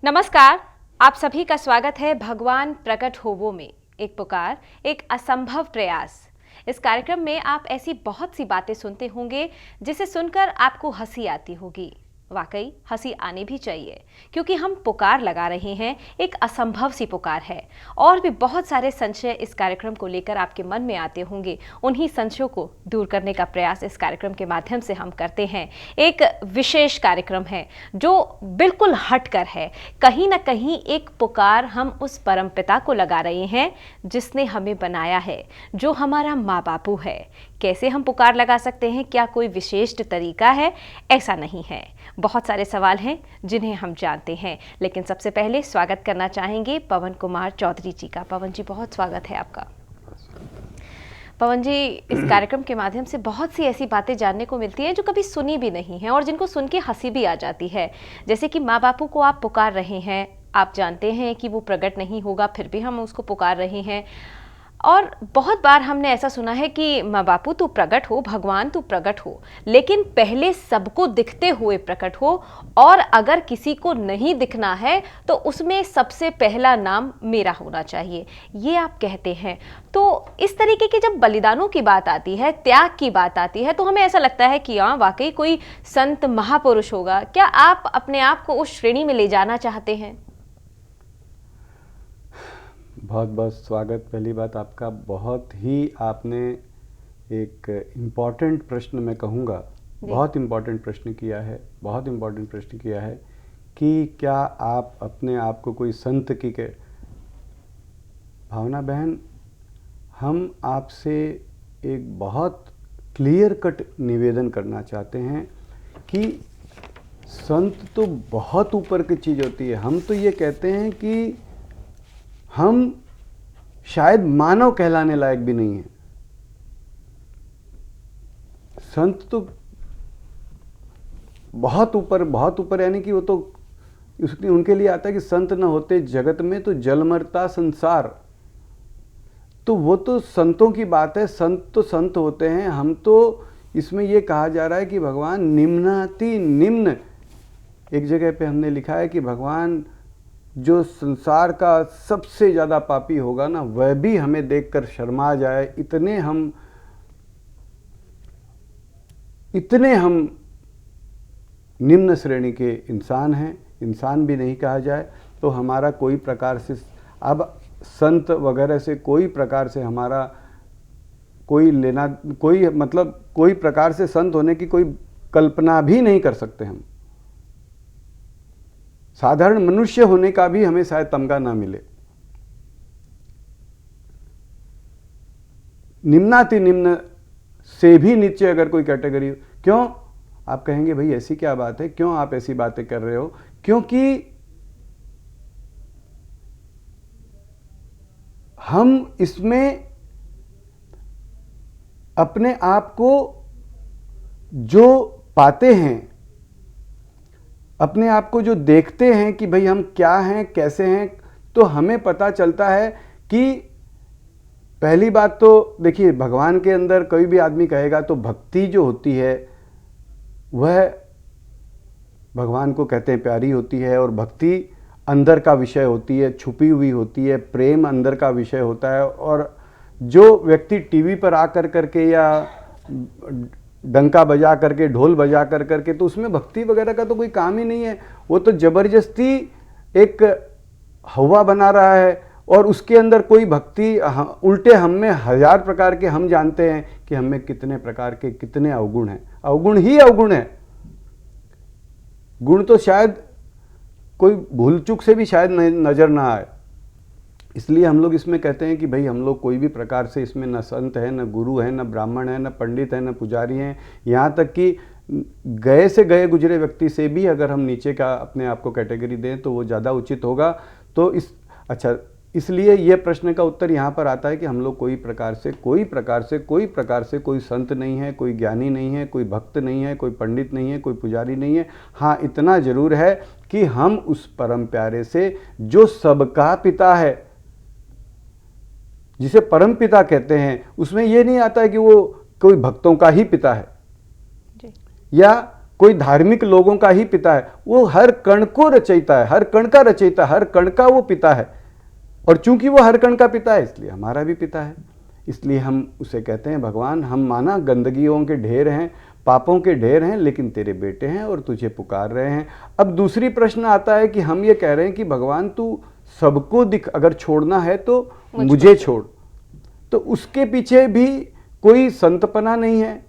नमस्कार। आप सभी का स्वागत है भगवान प्रकट होवो में। एक पुकार, एक असंभव प्रयास। इस कार्यक्रम में आप ऐसी बहुत सी बातें सुनते होंगे जिसे सुनकर आपको हंसी आती होगी। वाकई हंसी आनी भी चाहिए, क्योंकि हम पुकार लगा रहे हैं, एक असंभव सी पुकार है। और भी बहुत सारे संशय इस कार्यक्रम को लेकर आपके मन में आते होंगे। उन्हीं संशयों को दूर करने का प्रयास इस कार्यक्रम के माध्यम से हम करते हैं। एक विशेष कार्यक्रम है जो बिल्कुल हटकर है। कहीं ना कहीं एक पुकार हम उस परमपिता को लगा रहे हैं जिसने हमें बनाया है, जो हमारा माँ बापू है। कैसे हम पुकार लगा सकते हैं? क्या कोई विशेष तरीका है? ऐसा नहीं है। बहुत सारे सवाल हैं जिन्हें हम जानते हैं, लेकिन सबसे पहले स्वागत करना चाहेंगे पवन कुमार चौधरी जी का। पवन जी, बहुत स्वागत है आपका। पवन जी, इस कार्यक्रम के माध्यम से बहुत सी ऐसी बातें जानने को मिलती हैं जो कभी सुनी भी नहीं है और जिनको सुन के हंसी भी आ जाती है। जैसे कि माँ बापू को आप पुकार रहे हैं, आप जानते हैं कि वो प्रकट नहीं होगा, फिर भी हम उसको पुकार रहे हैं। और बहुत बार हमने ऐसा सुना है कि माँ बापू तू प्रकट हो, भगवान तू प्रकट हो, लेकिन पहले सबको दिखते हुए प्रकट हो। और अगर किसी को नहीं दिखना है तो उसमें सबसे पहला नाम मेरा होना चाहिए, ये आप कहते हैं। तो इस तरीके के जब बलिदानों की बात आती है, त्याग की बात आती है, तो हमें ऐसा लगता है कि हाँ, वाकई कोई संत महापुरुष होगा। क्या आप अपने आप को उस श्रेणी में ले जाना चाहते हैं? बहुत बहुत स्वागत। पहली बात आपका, बहुत ही आपने एक इम्पॉर्टेंट प्रश्न, मैं कहूँगा बहुत इम्पॉर्टेंट प्रश्न किया है। बहुत इम्पॉर्टेंट प्रश्न किया है कि क्या आप अपने आप को कोई संत की के भावना बहन, हम आपसे एक बहुत क्लियर कट निवेदन करना चाहते हैं कि संत तो बहुत ऊपर की चीज़ होती है। हम तो ये कहते हैं कि हम शायद मानव कहलाने लायक भी नहीं है। संत तो बहुत ऊपर, यानी कि वो तो उनके लिए आता है कि संत न होते जगत में तो जल मरता संसार। तो वो तो संतों की बात है, संत तो संत होते हैं। हम तो इसमें ये कहा जा रहा है कि भगवान निम्नाति निम्न, एक जगह पे हमने लिखा है कि भगवान जो संसार का सबसे ज़्यादा पापी होगा ना, वह भी हमें देखकर शर्मा जाए, इतने हम निम्न श्रेणी के इंसान हैं। इंसान भी नहीं कहा जाए तो हमारा कोई प्रकार से, अब संत वगैरह से कोई प्रकार से हमारा कोई लेना, कोई मतलब कोई प्रकार से संत होने की कोई कल्पना भी नहीं कर सकते हम। साधारण मनुष्य होने का भी हमें शायद तमगा ना मिले। निम्नाति निम्न से भी नीचे अगर कोई कैटेगरी, क्यों? आप कहेंगे भाई ऐसी क्या बात है, क्यों आप ऐसी बातें कर रहे हो? क्योंकि हम इसमें अपने आप को जो पाते हैं, अपने आप को जो देखते हैं कि भाई हम क्या हैं, कैसे हैं, तो हमें पता चलता है कि पहली बात तो देखिए, भगवान के अंदर कोई भी आदमी कहेगा तो भक्ति जो होती है वह भगवान को कहते हैं प्यारी होती है। और भक्ति अंदर का विषय होती है, छुपी हुई होती है। प्रेम अंदर का विषय होता है। और जो व्यक्ति टीवी पर आकर करके या डंका बजा करके, ढोल बजा करके, तो उसमें भक्ति वगैरह का तो कोई काम ही नहीं है। वो तो जबरदस्ती एक हवा बना रहा है और उसके अंदर कोई भक्ति, उल्टे हम में हजार प्रकार के, हम जानते हैं कि हम में कितने प्रकार के, कितने अवगुण हैं। अवगुण ही अवगुण है। गुण तो शायद कोई भूल चूक से भी शायद नजर ना आए। इसलिए हम लोग इसमें कहते हैं कि भाई हम लोग कोई भी प्रकार से इसमें न संत है, न गुरु है, न ब्राह्मण है, न पंडित है, न पुजारी हैं। यहाँ तक कि गए से गए गुजरे व्यक्ति से भी अगर हम नीचे का अपने आप को कैटेगरी दें तो वो ज़्यादा उचित होगा। तो इसलिए ये प्रश्न का उत्तर यहाँ पर आता है कि हम लोग कोई प्रकार से कोई संत नहीं है, कोई ज्ञानी नहीं है, कोई भक्त नहीं है, कोई पंडित नहीं है, कोई पुजारी नहीं है। हाँ, इतना जरूर है कि हम उस परम प्यारे से, जो सबका पिता है, जिसे परम पिता कहते हैं, उसमें यह नहीं आता है कि वो कोई भक्तों का ही पिता है जी। या कोई धार्मिक लोगों का ही पिता है, वो हर कण को रचयिता है, हर कण का रचयिता, हर कण का वो पिता है। और चूंकि वो हर कण का पिता है इसलिए हमारा भी पिता है। इसलिए हम उसे कहते हैं भगवान, हम माना गंदगियों के ढेर हैं, पापों के ढेर हैं, लेकिन तेरे बेटे हैं और तुझे पुकार रहे हैं। अब दूसरी प्रश्न आता है कि हम ये कह रहे हैं कि भगवान तू सबको दिख, अगर छोड़ना है तो मुझे छोड़। तो उसके पीछे भी कोई संतपना नहीं है,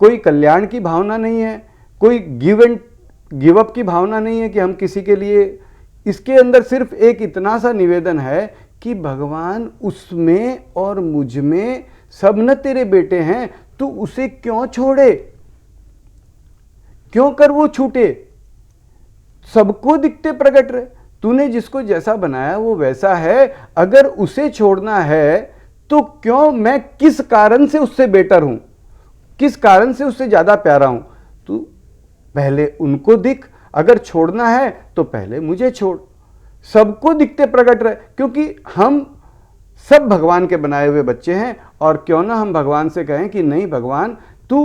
कोई कल्याण की भावना नहीं है, कोई गिव अप की भावना नहीं है कि हम किसी के लिए। इसके अंदर सिर्फ एक इतना सा निवेदन है कि भगवान उसमें और मुझ में सब न तेरे बेटे हैं, तू उसे क्यों छोड़े, क्यों कर वो छूटे। सबको दिखते प्रकट रहे, तूने जिसको जैसा बनाया वो वैसा है। अगर उसे छोड़ना है तो क्यों, मैं किस कारण से उससे बेटर हूं, किस कारण से उससे ज्यादा प्यारा हूं। तू पहले उनको दिख, अगर छोड़ना है तो पहले मुझे छोड़। सबको दिखते प्रकट रहे, क्योंकि हम सब भगवान के बनाए हुए बच्चे हैं। और क्यों ना हम भगवान से कहें कि नहीं भगवान, तू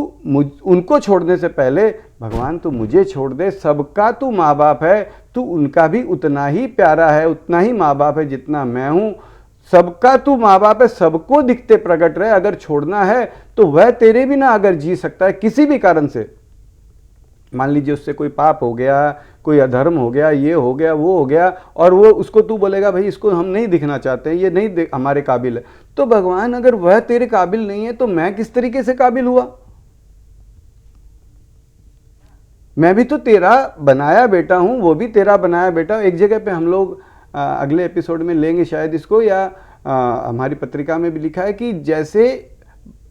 उनको छोड़ने से पहले भगवान तू मुझे छोड़ दे। सबका तू माँ बाप है, तू उनका भी उतना ही प्यारा है, उतना ही माँ बाप है जितना मैं हूं। सबका तू माँ बाप है, सबको दिखते प्रकट रहे। अगर छोड़ना है तो वह तेरे बिना अगर जी सकता है किसी भी कारण से, मान लीजिए उससे कोई पाप हो गया, कोई अधर्म हो गया, ये हो गया, वो हो गया, और वो उसको तू बोलेगा भाई इसको हम नहीं दिखना चाहते हैं, ये नहीं हमारे काबिल है। तो भगवान अगर वह तेरे काबिल नहीं है तो मैं किस तरीके से काबिल हुआ। मैं भी तो तेरा बनाया बेटा हूं, वो भी तेरा बनाया बेटा। एक जगह पे हम लोग अगले एपिसोड में लेंगे शायद इसको, या हमारी पत्रिका में भी लिखा है कि जैसे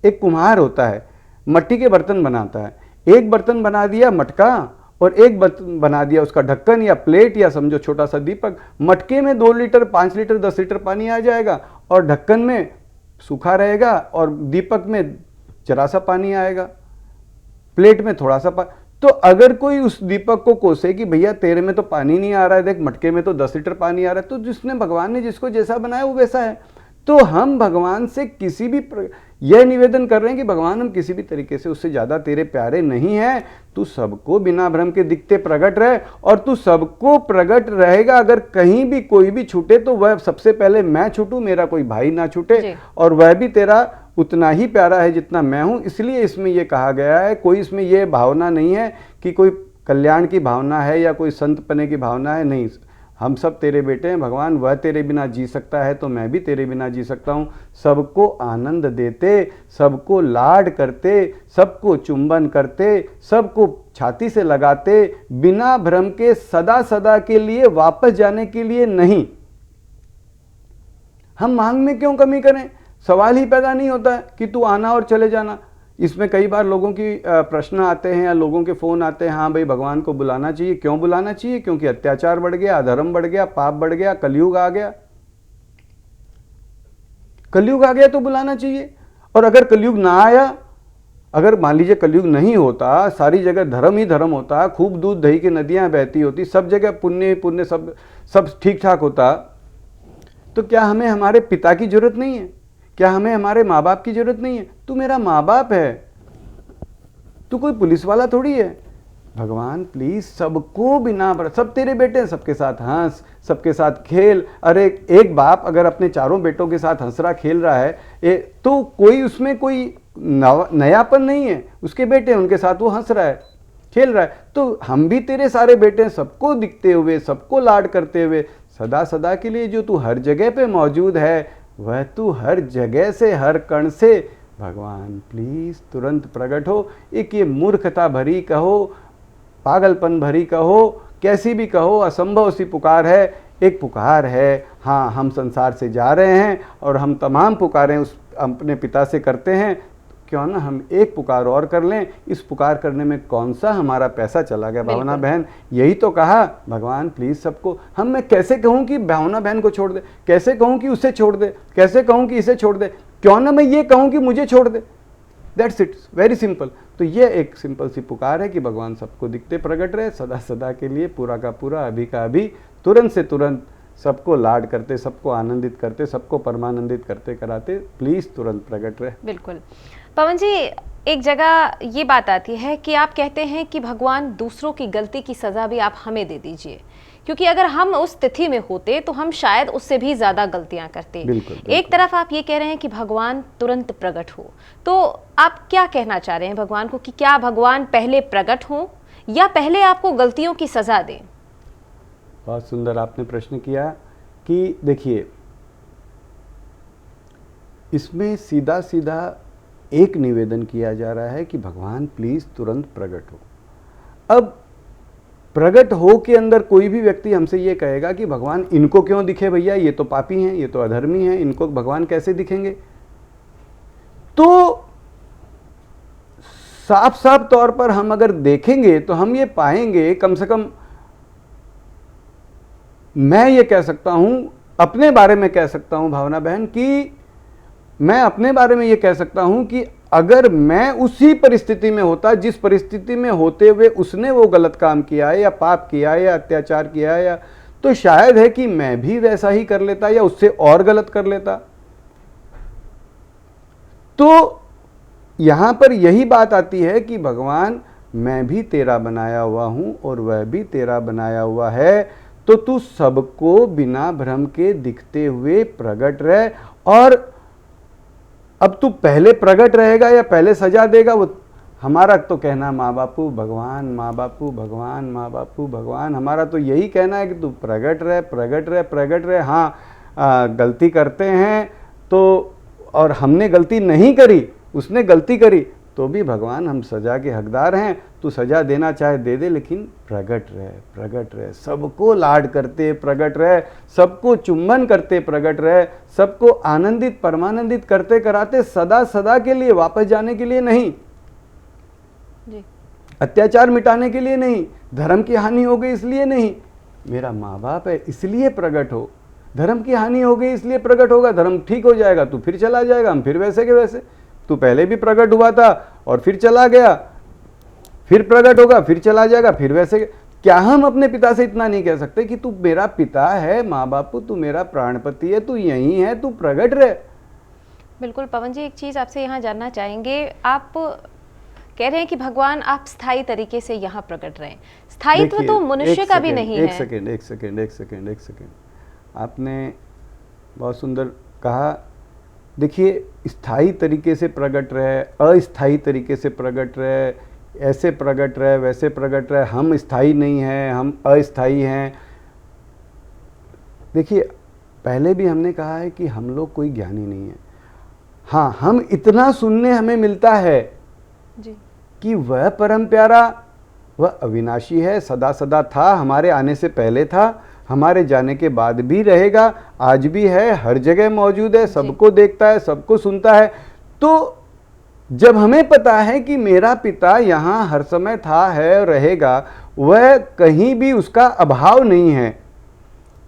एक कुम्हार होता है, मट्टी के बर्तन बनाता है। एक बर्तन बना दिया मटका और एक बर्तन बना दिया उसका ढक्कन या प्लेट या समझो छोटा सा दीपक। मटके में 2 लीटर 5 लीटर 10 लीटर पानी आ जाएगा और ढक्कन में सूखा रहेगा और दीपक में जरा सा पानी आएगा, प्लेट में थोड़ा सा पानी। तो अगर कोई उस दीपक को कोसे कि भैया तेरे में तो पानी नहीं आ रहा है, देख मटके में तो 10 लीटर पानी आ रहा है, तो जिसने भगवान ने जिसको जैसा बनाया वो वैसा है। तो हम भगवान से किसी भी यह निवेदन कर रहे हैं कि भगवान हम किसी भी तरीके से उससे ज़्यादा तेरे प्यारे नहीं हैं। तू सबको बिना भ्रम के दिखते प्रकट रहे, और तू सबको प्रकट रहेगा। अगर कहीं भी कोई भी छूटे तो वह सबसे पहले मैं छूटूं, मेरा कोई भाई ना छूटे, और वह भी तेरा उतना ही प्यारा है जितना मैं हूं। इसलिए इसमें यह कहा गया है, कोई इसमें यह भावना नहीं है कि कोई कल्याण की भावना है या कोई संतपने की भावना है, नहीं। हम सब तेरे बेटे हैं भगवान, वह तेरे बिना जी सकता है तो मैं भी तेरे बिना जी सकता हूँ। सबको आनंद देते, सबको लाड करते, सबको चुंबन करते, सबको छाती से लगाते, बिना भ्रम के, सदा सदा के लिए वापस जाने के लिए नहीं। हम मांग में क्यों कमी करें, सवाल ही पैदा नहीं होता है कि तू आना और चले जाना। इसमें कई बार लोगों की प्रश्न आते हैं या लोगों के फ़ोन आते हैं, हाँ भाई भगवान को बुलाना चाहिए। क्यों बुलाना चाहिए? क्योंकि अत्याचार बढ़ गया, अधर्म बढ़ गया, पाप बढ़ गया, कलयुग आ गया। कलयुग आ गया तो बुलाना चाहिए। और अगर कलयुग ना आया, अगर मान लीजिए कलयुग नहीं होता, सारी जगह धर्म ही धर्म होता, खूब दूध दही की नदियां बहती होती, सब जगह पुण्य पुण्य, सब ठीक ठाक होता, तो क्या हमें हमारे पिता की जरूरत नहीं है? क्या हमें हमारे माँ बाप की जरूरत नहीं है? तू मेरा माँ बाप है, तू कोई पुलिस वाला थोड़ी है। भगवान प्लीज सबको बिना, सब तेरे बेटे हैं, सबके साथ हंस, सबके साथ खेल। अरे एक बाप अगर अपने चारों बेटों के साथ हंस रहा, खेल रहा है, तो कोई उसमें कोई नयापन नहीं है। उसके बेटे उनके साथ वो हंस रहा है, खेल रहा है। तो हम भी तेरे सारे बेटे हैं, सबको दिखते हुए, सबको लाड करते हुए, सदा सदा के लिए जो तू हर जगह पे मौजूद है, वह तू हर जगह से, हर कण से, भगवान प्लीज तुरंत प्रकट हो। एक ये मूर्खता भरी कहो, पागलपन भरी कहो, कैसी भी कहो, असंभव सी पुकार है। एक पुकार है, हाँ हम संसार से जा रहे हैं और हम तमाम पुकारें उस अपने पिता से करते हैं, क्यों ना हम एक पुकार और कर लें। इस पुकार करने में कौन सा हमारा पैसा चला गया। भावना बहन यही तो कहा, भगवान प्लीज सबको। मैं कैसे कहूँ कि भावना बहन को छोड़ दे, कैसे कहूँ कि उसे छोड़ दे, कैसे कहूँ कि इसे छोड़ दे, क्यों ना मैं ये कहूँ कि मुझे छोड़ दे। That's it, very simple. तो ये एक सिंपल सी पुकार है कि भगवान सबको दिखते प्रकट रहे, सदा सदा के लिए, पूरा का पूरा, अभी का अभी, तुरंत से तुरंत, सबको लाड करते, सबको आनंदित करते, सबको परमानंदित करते कराते, प्लीज तुरंत प्रकट रहे। बिल्कुल। पवन जी, एक जगह ये बात आती है कि आप कहते हैं कि भगवान दूसरों की गलती की सजा भी आप हमें दे दीजिए, क्योंकि अगर हम उस तिथि में होते तो हम शायद उससे भी ज्यादा गलतियां करते। बिल्कुल, बिल्कुल। एक तरफ आप ये कह रहे हैं कि भगवान तुरंत प्रकट हो, तो आप क्या कहना चाह रहे हैं भगवान को कि क्या भगवान पहले प्रकट हो या पहले आपको गलतियों की सजा दें? बहुत सुंदर आपने प्रश्न किया कि देखिए, इसमें सीधा सीधा एक निवेदन किया जा रहा है कि भगवान प्लीज तुरंत प्रकट हो। अब प्रकट हो के अंदर कोई भी व्यक्ति हमसे ये कहेगा कि भगवान इनको क्यों दिखे भैया, ये तो पापी हैं, ये तो अधर्मी हैं, इनको भगवान कैसे दिखेंगे? तो साफ साफ तौर पर हम अगर देखेंगे तो हम ये पाएंगे, कम से कम मैं ये कह सकता हूं, अपने बारे में कह सकता हूं भावना बहन, कि मैं अपने बारे में ये कह सकता हूं कि अगर मैं उसी परिस्थिति में होता जिस परिस्थिति में होते हुए उसने वो गलत काम किया है या पाप किया है या अत्याचार किया है, या तो शायद है कि मैं भी वैसा ही कर लेता या उससे और गलत कर लेता। तो यहां पर यही बात आती है कि भगवान, मैं भी तेरा बनाया हुआ हूं और वह भी तेरा बनाया हुआ है, तो तू सबको बिना भ्रम के दिखते हुए प्रकट रह। और अब तू पहले प्रकट रहेगा या पहले सजा देगा, वो हमारा तो कहना माँ बापू भगवान, माँ बापू भगवान, माँ बापू भगवान, हमारा तो यही कहना है कि तू प्रकट रहे, प्रकट रहे, प्रकट रहे। हाँ, गलती करते हैं तो, और हमने गलती नहीं करी, उसने गलती करी, तो भी भगवान हम सजा के हकदार हैं। तू सजा देना चाहे दे दे, लेकिन प्रकट रहे, प्रकट रहे, सबको लाड करते प्रकट रहे, सबको चुम्बन करते प्रकट रहे, सबको आनंदित परमानंदित करते कराते सदा सदा के लिए, वापस जाने के लिए नहीं जी। अत्याचार मिटाने के लिए नहीं, धर्म की हानि हो गई इसलिए नहीं, मेरा माँ बाप है इसलिए प्रकट हो, धर्म की हानि हो गई इसलिए प्रकट होगा, धर्म ठीक हो जाएगा तू फिर चला जाएगा, हम फिर वैसे के वैसे। तू पहले भी प्रकट हुआ था और फिर चला गया, फिर प्रकट होगा फिर चला जाएगा, फिर वैसे। क्या हम अपने पिता से इतना नहीं कह सकते कि तू मेरा पिता है, माँ बापू तू मेरा प्राणपति है, तू यही है, तू प्रकट रहे? बिल्कुल पवन जी, एक चीज आपसे यहाँ जानना चाहेंगे, आप कह रहे हैं कि भगवान आप स्थायी तरीके से यहाँ प्रकट रहे, स्थायित्व तो मनुष्य का भी नहीं है। एक सेकेंड, आपने बहुत सुंदर कहा। देखिए, स्थायी तरीके से प्रकट रहे, अस्थायी तरीके से प्रकट रहे, ऐसे प्रकट रहे, वैसे प्रकट रहे, हम स्थायी नहीं हैं, हम अस्थायी हैं। देखिए, पहले भी हमने कहा है कि हम लोग कोई ज्ञानी नहीं है। हाँ, हम इतना सुनने हमें मिलता है जी। कि वह परम प्यारा, वह अविनाशी है, सदा सदा था, हमारे आने से पहले था, हमारे जाने के बाद भी रहेगा, आज भी है, हर जगह मौजूद है, सबको देखता है, सबको सुनता है। तो जब हमें पता है कि मेरा पिता यहाँ हर समय था, है, रहेगा, वह कहीं भी उसका अभाव नहीं है,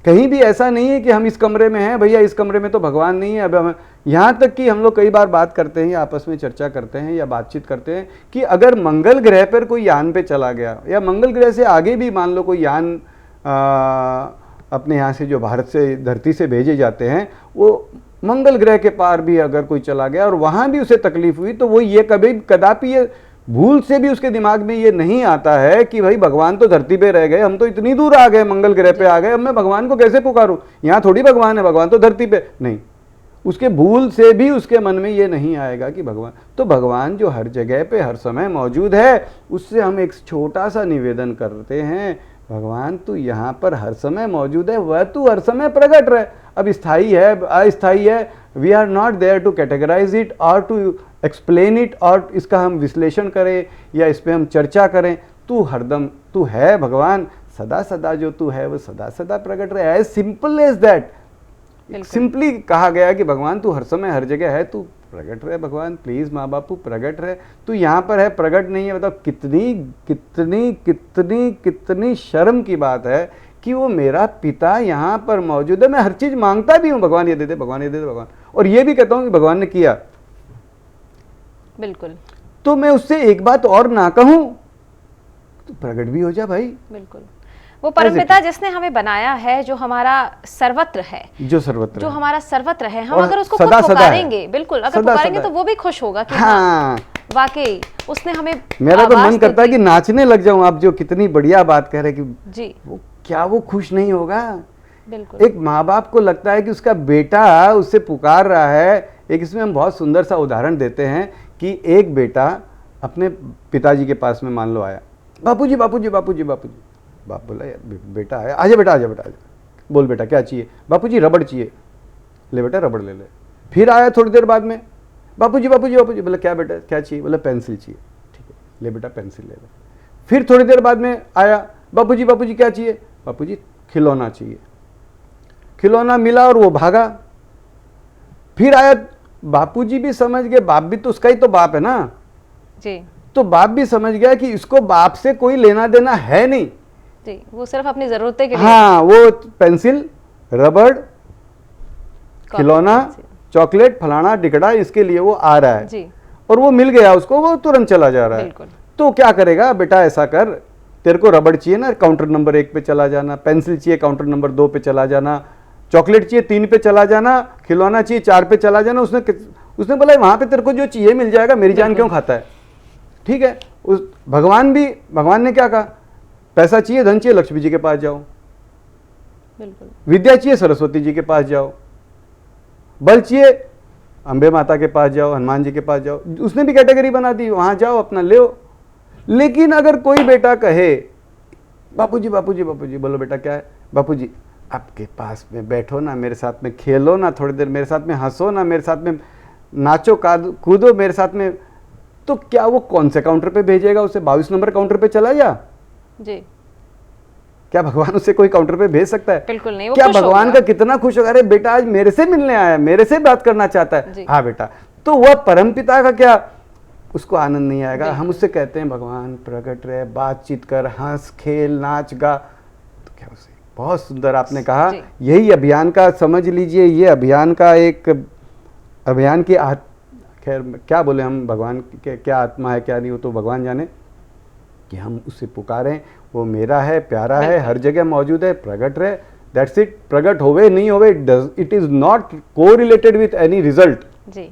कहीं भी ऐसा नहीं है कि हम इस कमरे में हैं भैया, इस कमरे में तो भगवान नहीं है। अब हम यहाँ तक कि हम लोग कई बार बात करते हैं, आपस में चर्चा करते हैं या बातचीत करते हैं कि अगर मंगल ग्रह पर कोई यान पे चला गया या मंगल ग्रह से आगे भी मान लो कोई यान अपने यहाँ से जो भारत से धरती से भेजे जाते हैं, वो मंगल ग्रह के पार भी अगर कोई चला गया और वहाँ भी उसे तकलीफ हुई, तो वो ये कदापि ये भूल से भी उसके दिमाग में ये नहीं आता है कि भाई भगवान तो धरती पे रह गए, हम तो इतनी दूर आ गए, मंगल ग्रह पे आ गए, अब मैं भगवान को कैसे पुकारूं, यहाँ थोड़ी भगवान है, भगवान तो धरती पे नहीं। उसके भूल से भी उसके मन में ये नहीं आएगा कि भगवान, तो भगवान जो हर जगह पे हर समय मौजूद है, उससे हम एक छोटा सा निवेदन करते हैं, भगवान तू यहाँ पर हर समय मौजूद है, वह तू हर समय प्रकट रहे। अब स्थायी है अस्थायी है, we are not there to categorise it और टू एक्सप्लेन इट, और इसका हम विश्लेषण करें या इस पर हम चर्चा करें। तू हरदम तू है भगवान, सदा सदा जो तू है वो सदा सदा प्रकट रहे, as simple as that. Simply कहा गया कि भगवान तू हर समय हर जगह है, तू प्रकट रहे भगवान, प्लीज माँ बापू प्रकट रहे। तू यहाँ पर है, प्रकट नहीं है, बताओ कितनी कितनी कितनी कितनी शर्म की बात है कि वो मेरा पिता यहाँ पर मौजूद है। मैं हर चीज मांगता भी हूँ, भगवान ये दे दे, भगवान ये दे दे, भगवान, और ये भी कहता हूँ कि भगवान ने किया, बिल्कुल, तो मैं उससे एक बात और ना कहूं तो प्रकट भी हो जा भाई। बिल्कुल, वो परमपिता जिसने हमें बनाया है, जो हमारा सर्वत्र है, जो सर्वत्र जो हमारा सर्वत्र है, हम और अगर उसको सदा खुद सदा पुकारेंगे, बिल्कुल अगर सदा पुकारेंगे सदा तो वो भी खुश होगा कि हाँ, वाकई उसने हमें मेरा तो आवाज मन करता है दी। कि नाचने लग जाऊं। आप जो कितनी बढ़िया बात कह रहे हैं कि जी वो क्या वो खुश नहीं होगा। बिल्कुल। एक माँ बाप को लगता है कि उसका बेटा उससे पुकार रहा है। एक इसमें हम बहुत सुंदर सा उदाहरण देते हैं कि एक बेटा अपने पिताजी के पास में मान लो आया, बापूजी बापूजी बापूजी बापूजी। बाप बोला यार बेटा आया, आजा बेटा आजा बेटा आजा। बोल बेटा क्या चाहिए? बापूजी रबड़ चाहिए। ले बेटा रबड़ ले ले। फिर आया थोड़ी देर बाद में, बापूजी बापूजी बापूजी। बोला क्या बेटा क्या चाहिए? बोला पेंसिल चाहिए। ठीक है ले बेटा पेंसिल ले ले। फिर थोड़ी देर बाद में आया, बापूजी बापूजी क्या चाहिए? बापूजी खिलौना चाहिए। खिलौना मिला और वो भागा। फिर आया, बापूजी भी समझ गए, बाप भी तो उसका ही तो बाप है ना। जी तो बाप भी समझ गया कि इसको बाप से कोई लेना देना है नहीं। जी, वो सिर्फ अपनी जरूरतें के लिए। हाँ, वो पेंसिल, रबड़, खिलौना, पेंसिल। चॉकलेट, फलाना टिकड़ा, इसके लिए वो आ रहा है। जी और वो मिल गया उसको, वो तुरंत चला जा रहा है। बिल्कुल। तो क्या करेगा बेटा? ऐसा कर, तेरे को रबड़ चाहिए ना, काउंटर नंबर 1 पे चला जाना। पेंसिल चाहिए, काउंटर नंबर 2 पे चला जाना। चॉकलेट चाहिए, 3 पे चला जाना। खिलौना चाहिए, 4 पे चला जाना। उसने बोला वहां पे तेरे को जो चाहिए मिल जाएगा, मेरी जान क्यों खाता है? ठीक है। भगवान ने क्या कहा? पैसा चाहिए, धन चाहिए, लक्ष्मी जी के पास जाओ। बिल्कुल विद्या चाहिए, सरस्वती जी के पास जाओ। बल चाहिए, अंबे माता के पास जाओ, हनुमान जी के पास जाओ। उसने भी कैटेगरी बना दी, वहां जाओ अपना ले। लेकिन अगर कोई बेटा कहे बापूजी बापूजी बापूजी, बोलो बेटा क्या है? बापूजी आपके पास में बैठो ना, मेरे साथ में खेलो ना, थोड़ी देर मेरे साथ में हंसो ना, मेरे साथ में नाचो कूदो मेरे साथ में। तो क्या वो कौन से काउंटर पे भेजेगा उसे? 22 नंबर काउंटर पे चला जा। जी क्या भगवान उसे कोई काउंटर पे भेज सकता है? बिल्कुल नहीं। वो क्या खुश भगवान होगा। का कितना खुश होगा, अरे बेटा आज मेरे से मिलने आया, मेरे से बात करना चाहता है। जी। हाँ बेटा। तो वह परमपिता का क्या उसको आनंद नहीं आएगा? हम उससे कहते हैं भगवान प्रकट रहे, बातचीत कर, हंस खेल नाच गा, तो क्या उसे? बहुत सुंदर आपने कहा। जी। यही अभियान का समझ लीजिए, ये अभियान का एक अभियान की खैर क्या बोले हम, भगवान के क्या आत्मा है क्या नहीं, वो तो भगवान जाने। कि हम उसे पुकारें, वो मेरा है, प्यारा है, हर जगह मौजूद है, प्रकट रहे। That's it. प्रकट होवे नहीं होवे, it is not correlated with any result. जी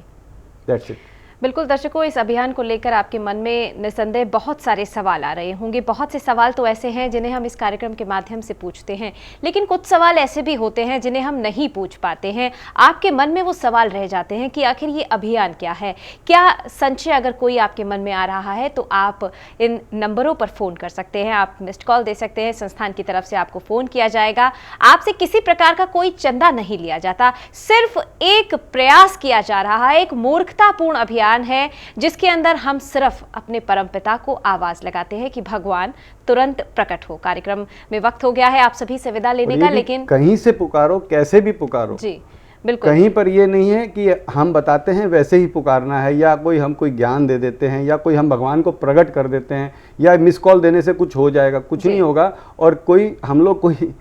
दैट्स इट। बिल्कुल दर्शकों, इस अभियान को लेकर आपके मन में निसंदेह बहुत सारे सवाल आ रहे होंगे। बहुत से सवाल तो ऐसे हैं जिन्हें हम इस कार्यक्रम के माध्यम से पूछते हैं, लेकिन कुछ सवाल ऐसे भी होते हैं जिन्हें हम नहीं पूछ पाते हैं। आपके मन में वो सवाल रह जाते हैं कि आखिर ये अभियान क्या है, क्या संचय अगर कोई आपके मन में आ रहा है तो आप इन नंबरों पर फ़ोन कर सकते हैं, आप मिस्ड कॉल दे सकते हैं, संस्थान की तरफ से आपको फ़ोन किया जाएगा। आपसे किसी प्रकार का कोई चंदा नहीं लिया जाता, सिर्फ एक प्रयास किया जा रहा है, एक मूर्खतापूर्ण अभियान है जिसके अंदर हम सिर्फ अपने परमपिता को आवाज लगाते हैं कि भगवान तुरंत प्रकट हो। कार्यक्रम में वक्त हो गया है आप सभी से विदा लेने का, लेकिन कहीं से पुकारो, कैसे भी पुकारो। जी बिल्कुल। कहीं पर ये नहीं है कि हम बताते हैं वैसे ही पुकारना है, या हम कोई ज्ञान दे देते हैं, या कोई हम भगवान को प्रकट कर देते हैं, या मिस कॉल देने से कुछ हो जाएगा, कुछ नहीं होगा। और कोई हम लोग कोई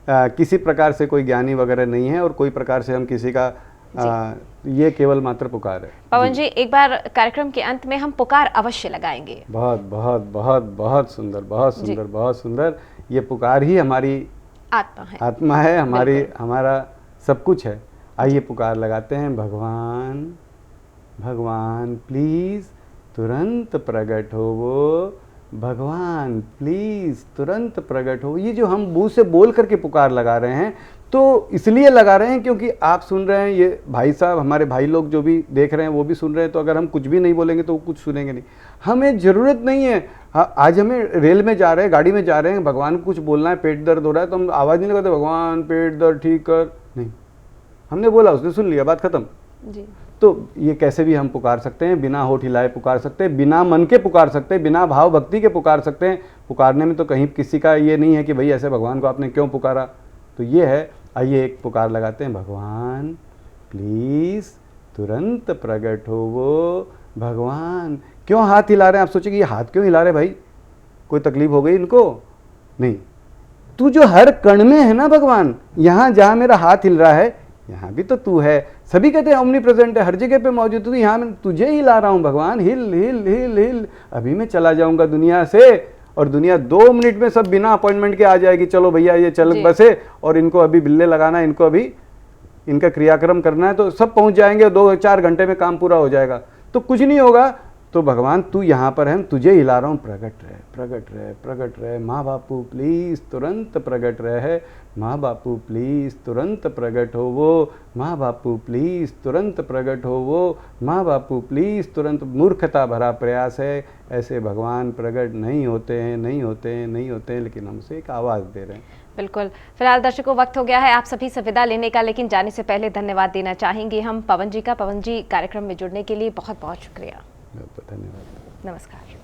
किसी प्रकार से कोई ज्ञानी वगैरह नहीं है, और कोई प्रकार से हम किसी का ये केवल मात्र पुकार है। पवन जी, एक बार कार्यक्रम के अंत में हम पुकार अवश्य लगाएंगे। बहुत बहुत बहुत बहुत सुंदर, बहुत सुंदर, बहुत सुंदर। ये पुकार ही हमारी आत्मा है, हमारा सब कुछ है। आइए पुकार लगाते हैं। भगवान भगवान प्लीज तुरंत प्रकट हो, वो भगवान प्लीज तुरंत प्रकट हो। ये जो हम मुंह से बोल करके पुकार लगा रहे हैं, तो इसलिए लगा रहे हैं क्योंकि आप सुन रहे हैं, ये भाई साहब, हमारे भाई लोग जो भी देख रहे हैं वो भी सुन रहे हैं। तो अगर हम कुछ भी नहीं बोलेंगे तो वो कुछ सुनेंगे नहीं। हमें ज़रूरत नहीं है। आज हमें रेल में जा रहे हैं, गाड़ी में जा रहे हैं, भगवान को कुछ बोलना है, पेट दर्द हो रहा है, तो हम आवाज़ नहीं लगाते भगवान पेट दर्द ठीक कर, नहीं। हमने बोला, उसने सुन लिया, बात खत्म। जी। तो ये कैसे भी हम पुकार सकते हैं, बिना होठ हिलाए पुकार सकते हैं, बिना मन के पुकार सकते हैं, बिना भाव भक्ति के पुकार सकते हैं। पुकारने में तो कहीं किसी का ये नहीं है कि भाई ऐसे भगवान को आपने क्यों पुकारा। तो ये है। आइए एक पुकार लगाते हैं। भगवान प्लीज़ तुरंत प्रकट हो, वो भगवान। क्यों हाथ हिला रहे हैं? आप सोचिए कि ये हाथ क्यों हिला रहे भाई, कोई तकलीफ हो गई इनको? नहीं, तू जो हर कण में है ना भगवान, यहाँ जहाँ मेरा हाथ हिल रहा है यहाँ भी तो तू है। सभी कहते हैं ओमनी प्रेजेंट है, हर जगह पे मौजूद। तू यहाँ मैं तुझे हिला रहा हूँ भगवान, हिल हिल हिल हिल। अभी मैं चला जाऊँगा दुनिया से, और दुनिया 2 मिनट में सब बिना अपॉइंटमेंट के आ जाएगी। चलो भैया ये चल बसे, और इनको अभी बिल्ले लगाना, इनको अभी इनका क्रियाक्रम करना है, तो सब पहुँच जाएंगे। 2-4 घंटे में काम पूरा हो जाएगा। तो कुछ नहीं होगा। तो भगवान तू यहाँ पर है, तुझे हिला रहा हूँ, प्रकट रहे, प्रकट रहे, प्रकट रहे, माँ बापू प्लीज़ तुरंत प्रकट रहे, माँ बापू प्लीज़ तुरंत प्रकट हो वो, माँ बापू प्लीज़ तुरंत प्रकट हो वो, माँ बापू प्लीज़ तुरंत। मूर्खता भरा प्रयास है, ऐसे भगवान प्रकट नहीं होते हैं, नहीं होते हैं, नहीं होते हैं, लेकिन हमसे एक आवाज़ दे रहे हैं। बिल्कुल। फिलहाल दर्शकों, वक्त हो गया है आप सभी से विदा लेने का, लेकिन जाने से पहले धन्यवाद देना चाहेंगे हम पवन जी का। पवन जी, कार्यक्रम में जुड़ने के लिए बहुत बहुत शुक्रिया। धन्यवाद। नमस्कार।